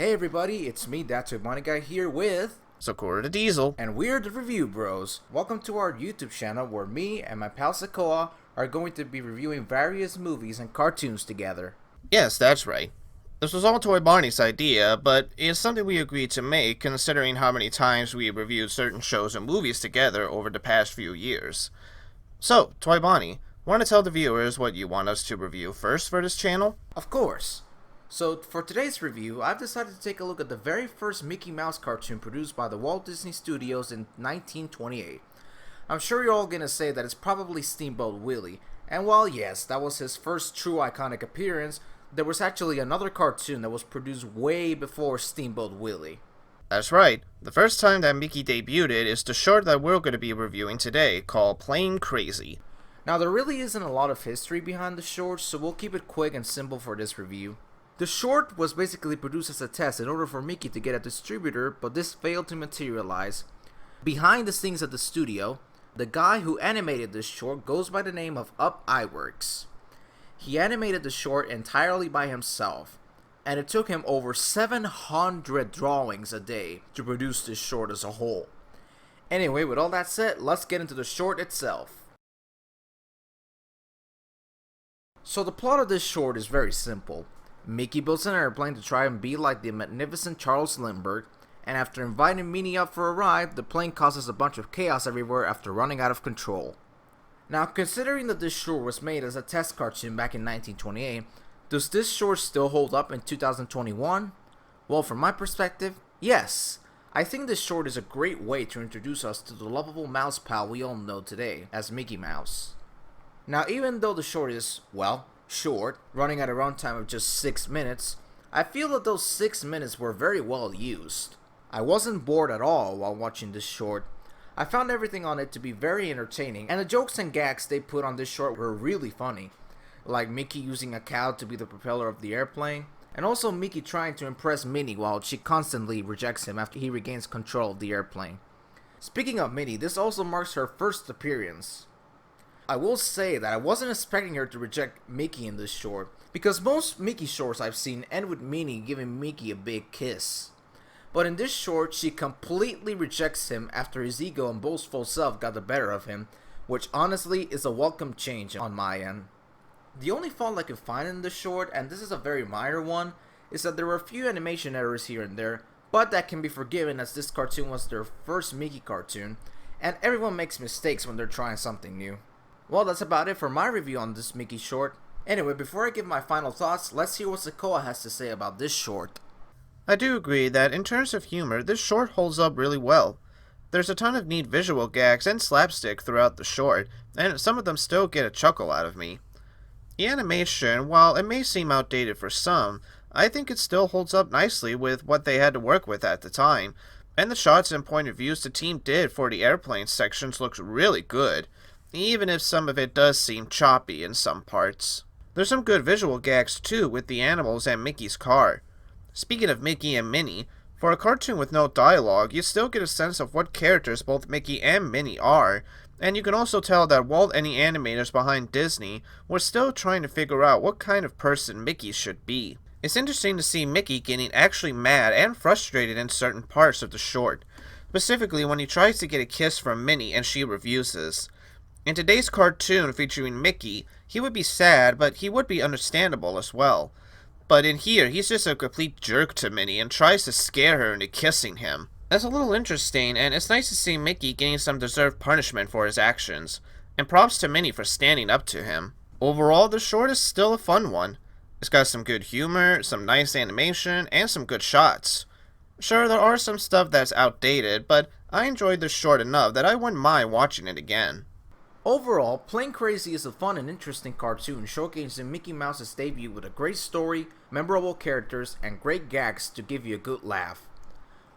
Hey everybody, it's me, That's Money Guy here with... Sakura the Diesel. And we're the Review Bros. Welcome to our YouTube channel where me and my pal Sakoa are going to be reviewing various movies and cartoons together. Yes, that's right. This was all Toy Bonnie's idea, but it's something we agreed to make considering how many times we reviewed certain shows and movies together over the past few years. So, Toy Bonnie, want to tell the viewers what you want us to review first for this channel? Of course. So, for today's review, I've decided to take a look at the very first Mickey Mouse cartoon produced by the Walt Disney Studios in 1928. I'm sure you're all gonna say that it's probably Steamboat Willie, and while yes, that was his first true iconic appearance, there was actually another cartoon that was produced way before Steamboat Willie. That's right. The first time that Mickey debuted is the short that we're going to be reviewing today, called Plain Crazy. Now, there really isn't a lot of history behind the short, so we'll keep it quick and simple for this review. The short was basically produced as a test in order for Mickey to get a distributor, but this failed to materialize. Behind the scenes at the studio, the guy who animated this short goes by the name of Up Iwerks. He animated the short entirely by himself, and it took him over 700 drawings a day to produce this short as a whole. Anyway, with all that said, let's get into the short itself. So the plot of this short is very simple. Mickey builds an airplane to try and be like the magnificent Charles Lindberg, and after inviting Minnie up for a ride, the plane causes a bunch of chaos everywhere after running out of control. Now, considering that this short was made as a test cartoon back in 1928, does this short still hold up in 2021? Well, from my perspective, yes. I think this short is a great way to introduce us to the lovable mouse pal we all know today as Mickey Mouse. Now, even though the short is, well, short, running at a runtime of just 6 minutes, I feel that those 6 minutes were very well used. I wasn't bored at all while watching this short. I found everything on it to be very entertaining, and the jokes and gags they put on this short were really funny, like Mickey using a cow to be the propeller of the airplane, and also Mickey trying to impress Minnie while she constantly rejects him after he regains control of the airplane. Speaking of Minnie, this also marks her first appearance. I will say that I wasn't expecting her to reject Mickey in this short, because most Mickey shorts I've seen end with Minnie giving Mickey a big kiss. But in this short, she completely rejects him after his ego and boastful self got the better of him, which honestly is a welcome change on my end. The only fault I could find in this short, and this is a very minor one, is that there were a few animation errors here and there, but that can be forgiven as this cartoon was their first Mickey cartoon, and everyone makes mistakes when they're trying something new. Well, that's about it for my review on this Mickey short. Anyway, before I give my final thoughts, let's hear what Sakoa has to say about this short. I do agree that in terms of humor, this short holds up really well. There's a ton of neat visual gags and slapstick throughout the short, and some of them still get a chuckle out of me. The animation, while it may seem outdated for some, I think it still holds up nicely with what they had to work with at the time, and the shots and point of views the team did for the airplane sections looks really good, even if some of it does seem choppy in some parts. There's some good visual gags too with the animals and Mickey's car. Speaking of Mickey and Minnie, for a cartoon with no dialogue, you still get a sense of what characters both Mickey and Minnie are, and you can also tell that Walt and the animators behind Disney were still trying to figure out what kind of person Mickey should be. It's interesting to see Mickey getting actually mad and frustrated in certain parts of the short, specifically when he tries to get a kiss from Minnie and she refuses. In today's cartoon featuring Mickey, he would be sad, but he would be understandable as well. But in here, he's just a complete jerk to Minnie and tries to scare her into kissing him. That's a little interesting, and it's nice to see Mickey getting some deserved punishment for his actions. And props to Minnie for standing up to him. Overall, the short is still a fun one. It's got some good humor, some nice animation, and some good shots. Sure, there are some stuff that's outdated, but I enjoyed this short enough that I wouldn't mind watching it again. Overall, Plain Crazy is a fun and interesting cartoon showcasing Mickey Mouse's debut with a great story, memorable characters, and great gags to give you a good laugh.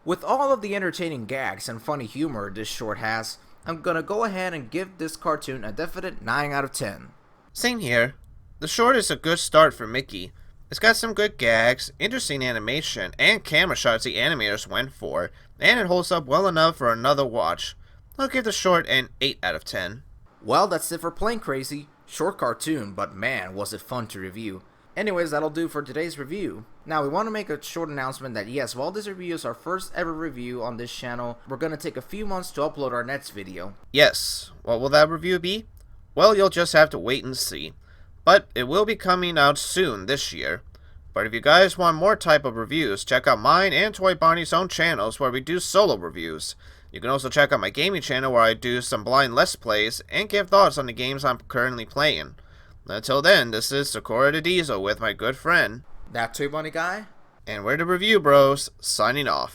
With all of the entertaining gags and funny humor this short has, I'm gonna go ahead and give this cartoon a definite 9 out of 10. Same here. The short is a good start for Mickey. It's got some good gags, interesting animation, and camera shots the animators went for, and it holds up well enough for another watch. I'll give the short an 8 out of 10. Well, that's it for Plain Crazy. Short cartoon, but man, was it fun to review. Anyways, that'll do for today's review. Now, we want to make a short announcement that yes, while this review is our first ever review on this channel, we're going to take a few months to upload our next video. Yes, what will that review be? Well, you'll just have to wait and see. But it will be coming out soon this year. But if you guys want more type of reviews, check out mine and Toy Bonnie's own channels where we do solo reviews. You can also check out my gaming channel where I do some blind let's plays and give thoughts on the games I'm currently playing. Until then, this is Sakura the Diesel with my good friend, That Toy Bunny guy? and we're the Review Bros, signing off.